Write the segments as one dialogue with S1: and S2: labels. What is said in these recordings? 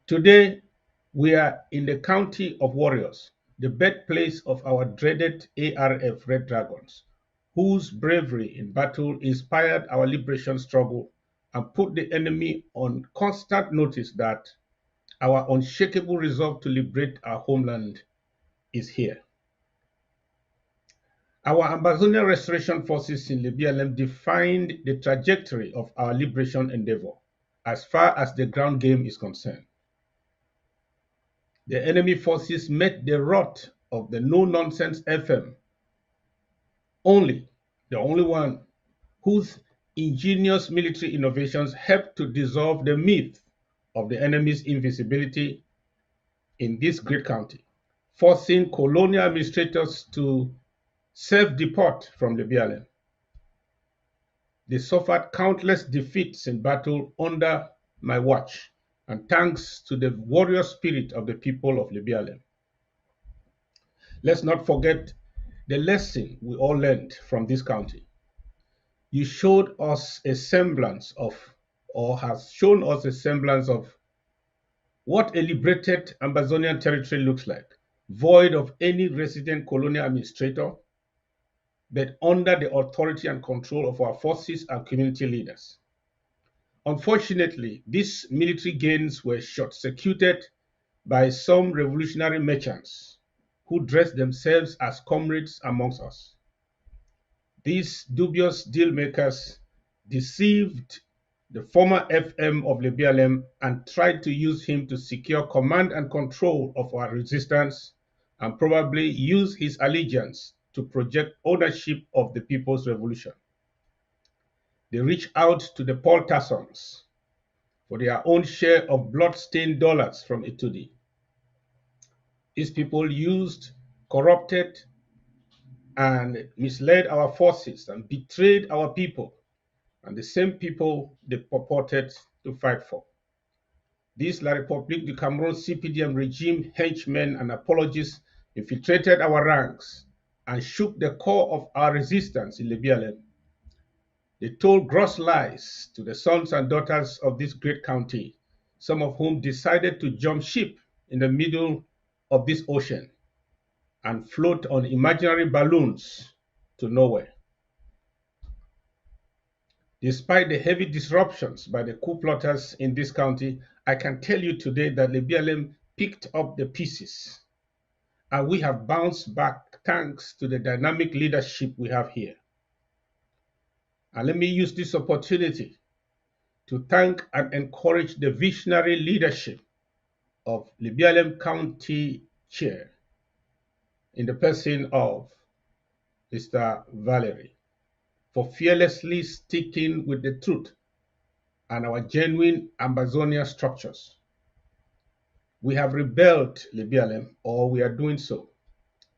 S1: Today, we are in the county of warriors, the birthplace of our dreaded ARF Red Dragons, whose bravery in battle inspired our liberation struggle and put the enemy on constant notice that our unshakable resolve to liberate our homeland is here. Our Ambazonian Restoration Forces in Lebialem defined the trajectory of our liberation endeavor as far as the ground game is concerned. The enemy forces met the wrath of the no-nonsense FM, the only one whose ingenious military innovations helped to dissolve the myth of the enemy's invisibility in this great county, forcing colonial administrators to self-deport from Lebialem. They suffered countless defeats in battle under my watch, and thanks to the warrior spirit of the people of Lebialem. Let's not forget the lesson we all learned from this county. You showed us a semblance of, or has shown us a semblance of, what a liberated Ambazonian territory looks like, void of any resident colonial administrator, but under the authority and control of our forces and community leaders. Unfortunately, these military gains were short-circuited by some revolutionary merchants who dressed themselves as comrades amongst us. These dubious deal makers deceived the former FM of Lebialem and tried to use him to secure command and control of our resistance and probably use his allegiance to project ownership of the People's Revolution. They reached out to the Paul Tassons for their own share of blood-stained dollars from Etudi. These people used, corrupted, and misled our forces and betrayed our people and the same people they purported to fight for. These La République du Cameroon CPDM regime henchmen and apologists infiltrated our ranks and shook the core of our resistance in Lebialem. They told gross lies to the sons and daughters of this great county, some of whom decided to jump ship in the middle of this ocean and float on imaginary balloons to nowhere. Despite the heavy disruptions by the coup plotters in this county, I can tell you today that Lebialem picked up the pieces, and we have bounced back thanks to the dynamic leadership we have here. And let me use this opportunity to thank and encourage the visionary leadership of Lebialem County Chair in the person of Mr. Valerie, for fearlessly sticking with the truth and our genuine Ambazonia structures. We have rebuilt Lebialem, or we are doing so,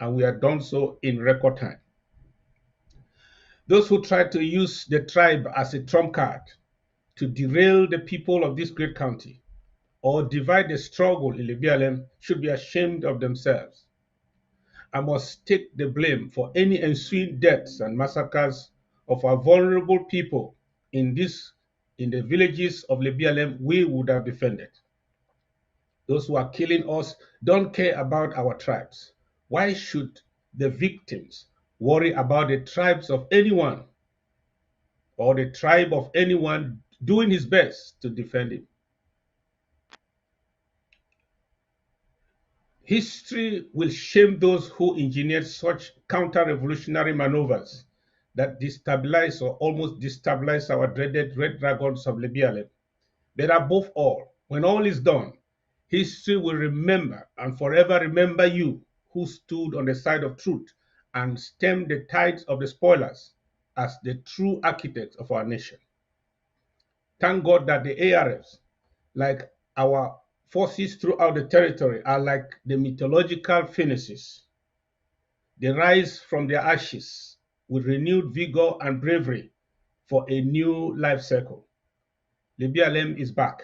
S1: and we have done so in record time. Those who try to use the tribe as a trump card to derail the people of this great county or divide the struggle in Lebialem should be ashamed of themselves. I must take the blame for any ensuing deaths and massacres of our vulnerable people in the villages of Lebialem we would have defended. Those who are killing us don't care about our tribes. Why should the victims worry about the tribes of anyone or the tribe of anyone doing his best to defend him? History will shame those who engineered such counter-revolutionary maneuvers that destabilize or almost destabilize our dreaded Red Dragons of Lebialem. But above all, when all is done, history will remember and forever remember you who stood on the side of truth and stemmed the tides of the spoilers as the true architects of our nation. Thank God that the ARFs, like our forces throughout the territory, are like the mythological phoenixes. They rise from their ashes with renewed vigor and bravery for a new life cycle. Lebialem is back.